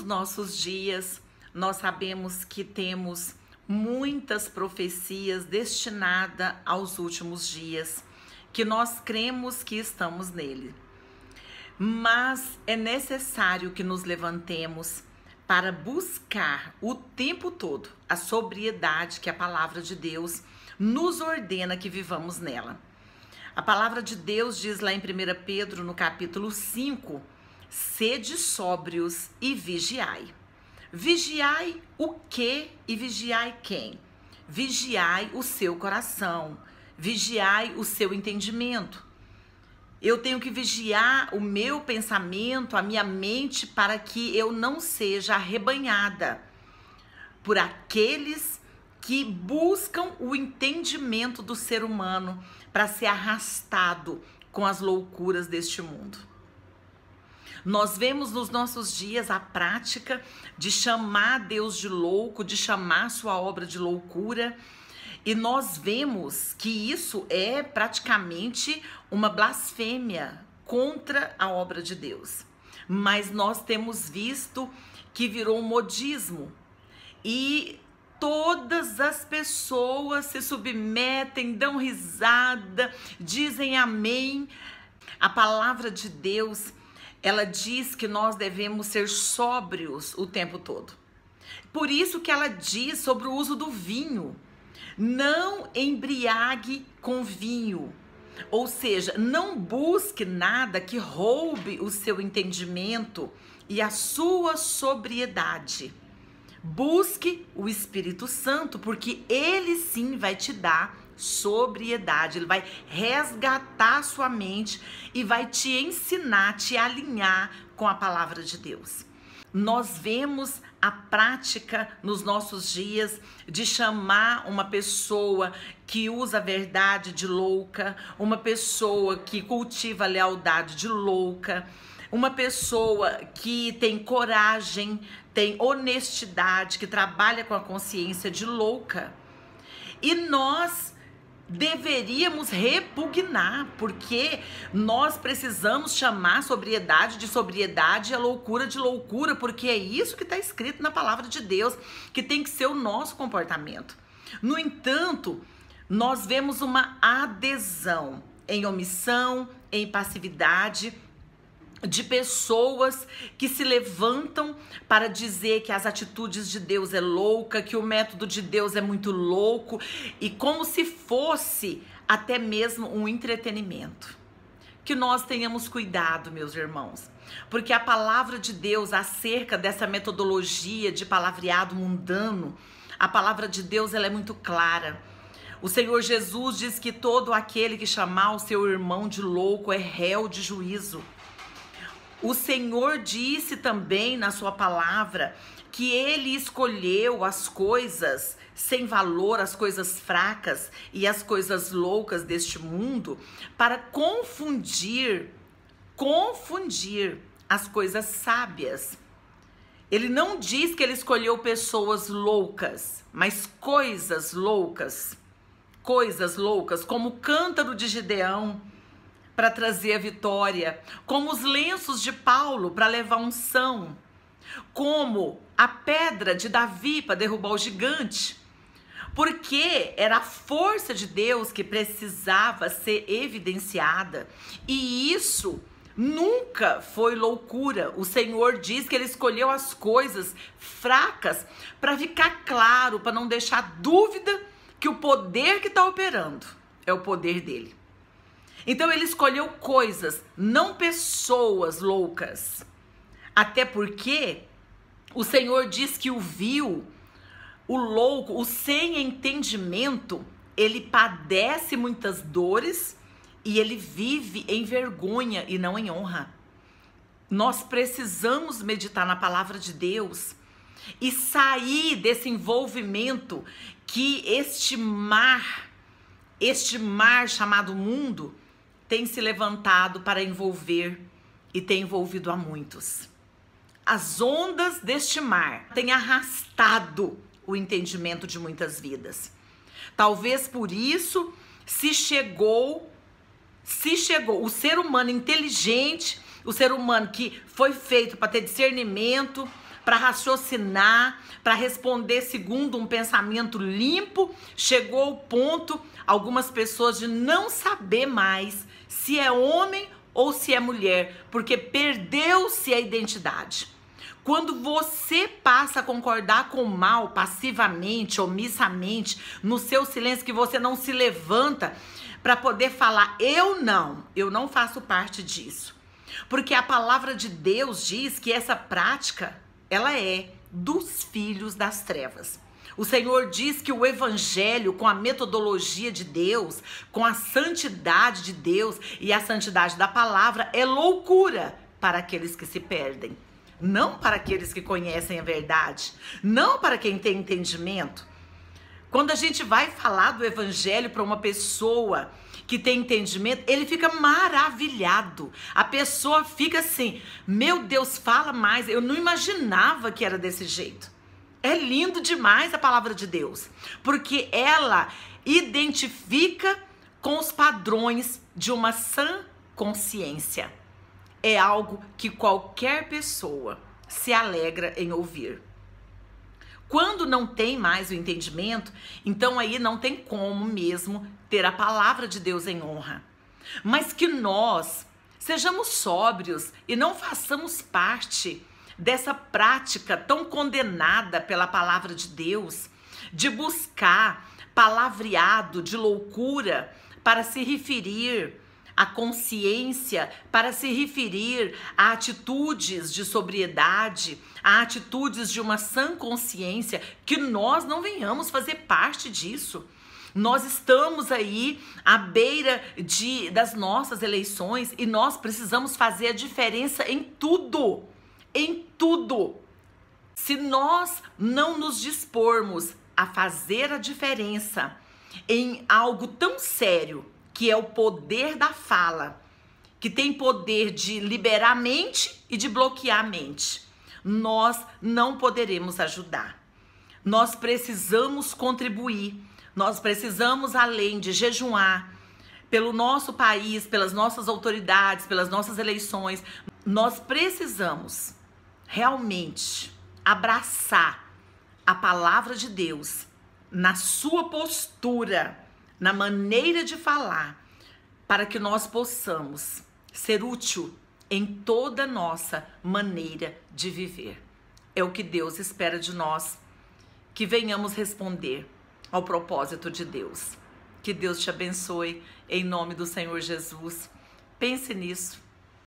nos nossos dias, nós sabemos que temos muitas profecias destinadas aos últimos dias, que nós cremos que estamos nele. Mas é necessário que nos levantemos para buscar o tempo todo a sobriedade que a palavra de Deus nos ordena que vivamos nela. A palavra de Deus diz lá em 1 Pedro, no capítulo 5, sede sóbrios e vigiai. Vigiai o quê e vigiai quem? Vigiai o seu coração, vigiai o seu entendimento. Eu tenho que vigiar o meu pensamento, a minha mente, para que eu não seja arrebanhada por aqueles que buscam o entendimento do ser humano para ser arrastado com as loucuras deste mundo. Nós vemos nos nossos dias a prática de chamar Deus de louco, de chamar sua obra de loucura, e nós vemos que isso é praticamente uma blasfêmia contra a obra de Deus. Mas nós temos visto que virou um modismo e todas as pessoas se submetem, dão risada, dizem amém. A palavra de Deus, ela diz que nós devemos ser sóbrios o tempo todo. Por isso que ela diz sobre o uso do vinho. Não embriague com vinho, ou seja, não busque nada que roube o seu entendimento e a sua sobriedade. Busque o Espírito Santo, porque ele sim vai te dar sobriedade, ele vai resgatar sua mente e vai te ensinar, te alinhar com a palavra de Deus. Nós vemos a prática nos nossos dias de chamar uma pessoa que usa a verdade de louca, uma pessoa que cultiva a lealdade de louca, uma pessoa que tem coragem, tem honestidade, que trabalha com a consciência de louca. E nós deveríamos repugnar, porque nós precisamos chamar a sobriedade de sobriedade e a loucura de loucura, porque é isso que está escrito na palavra de Deus, que tem que ser o nosso comportamento. No entanto, nós vemos uma adesão em omissão, em passividade, de pessoas que se levantam para dizer que as atitudes de Deus é louca, que o método de Deus é muito louco, e como se fosse até mesmo um entretenimento. Que nós tenhamos cuidado, meus irmãos, porque a palavra de Deus acerca dessa metodologia de palavreado mundano, a palavra de Deus ela é muito clara. O Senhor Jesus diz que todo aquele que chamar o seu irmão de louco é réu de juízo. O Senhor disse também na sua palavra que ele escolheu as coisas sem valor, as coisas fracas e as coisas loucas deste mundo para confundir as coisas sábias. Ele não diz que ele escolheu pessoas loucas, mas coisas loucas, como o cântaro de Gideão, para trazer a vitória, como os lenços de Paulo para levar unção, como a pedra de Davi para derrubar o gigante, porque era a força de Deus que precisava ser evidenciada, e isso nunca foi loucura. O Senhor diz que ele escolheu as coisas fracas para ficar claro, para não deixar dúvida que o poder que está operando é o poder dele. Então ele escolheu coisas, não pessoas loucas. Até porque o Senhor diz que o vil, o louco, o sem entendimento, ele padece muitas dores e ele vive em vergonha e não em honra. Nós precisamos meditar na palavra de Deus e sair desse envolvimento que este mar chamado mundo tem se levantado para envolver e tem envolvido a muitos. As ondas deste mar têm arrastado o entendimento de muitas vidas. Talvez por isso se chegou o ser humano inteligente, o ser humano que foi feito para ter discernimento, para raciocinar, para responder segundo um pensamento limpo. Chegou ao ponto, algumas pessoas, de não saber mais se é homem ou se é mulher, porque perdeu-se a identidade. Quando você passa a concordar com o mal passivamente, omissamente, no seu silêncio, que você não se levanta para poder falar, eu não faço parte disso. Porque a palavra de Deus diz que essa prática, ela é dos filhos das trevas. O Senhor diz que o evangelho, com a metodologia de Deus, com a santidade de Deus e a santidade da palavra, é loucura para aqueles que se perdem. Não para aqueles que conhecem a verdade, não para quem tem entendimento. Quando a gente vai falar do evangelho para uma pessoa que tem entendimento, ele fica maravilhado. A pessoa fica assim, meu Deus, fala mais, eu não imaginava que era desse jeito. É lindo demais a palavra de Deus, porque ela identifica com os padrões de uma sã consciência. É algo que qualquer pessoa se alegra em ouvir. Quando não tem mais o entendimento, então aí não tem como mesmo ter a palavra de Deus em honra. Mas que nós sejamos sóbrios e não façamos parte dessa prática tão condenada pela palavra de Deus, de buscar palavreado de loucura para se referir à consciência, para se referir a atitudes de sobriedade, a atitudes de uma sã consciência, que nós não venhamos fazer parte disso. Nós estamos aí à beira das nossas eleições e nós precisamos fazer a diferença em tudo, em tudo. Se nós não nos dispormos a fazer a diferença em algo tão sério, que é o poder da fala, que tem poder de liberar a mente e de bloquear a mente, nós não poderemos ajudar. Nós precisamos contribuir, nós precisamos, além de jejuar pelo nosso país, pelas nossas autoridades, pelas nossas eleições, nós precisamos realmente abraçar a palavra de Deus na sua postura, na maneira de falar, para que nós possamos ser útil em toda nossa maneira de viver. É o que Deus espera de nós, que venhamos responder ao propósito de Deus. Que Deus te abençoe, em nome do Senhor Jesus. Pense nisso.